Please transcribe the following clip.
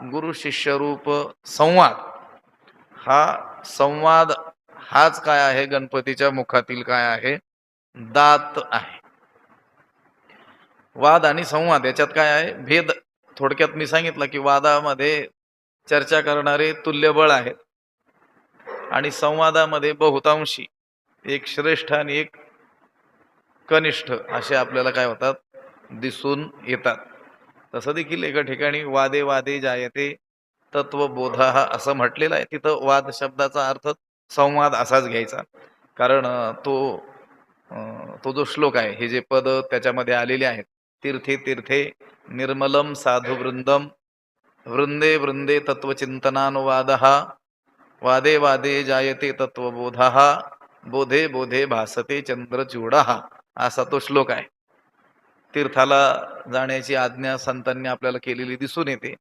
गुरु शिष्य रूप संवाद. हा संवाद हाच काय आहे? गणपतीच्या मुखातील काय आहे? दात आहे. वाद आणि संवाद याच्यात काय आहे? भेद. थोडक्यात मी सांगितलं की वादामध्ये चर्चा करणारे तुल्यबळ आहेत आणि संवादामध्ये बहुतांशी एक श्रेष्ठ आणि एक कनिष्ठ असे आपल्याला काय होतात? दिसून येतात. तसं देखील एका ठिकाणी वादे वादे जायते तत्वबोध असं म्हटलेलं आहे. तिथं वाद शब्दाचा अर्थ संवाद असाच घ्यायचा. कारण तो जो श्लोक आहे, हे जे पद त्याच्यामध्ये आलेले आहेत, तीर्थे तीर्थे निर्मलम साधु वृंदम वृंदे वृंदे तत्वचिंतनानुवाद, वादे वादे जायते तत्वबोध, बोधे बोधे भासते चंद्रचूड, असा तो श्लोक आहे. तीर्थाला जाण्याची आज्ञा संतांनी आपल्याला केलेली दिसून येते.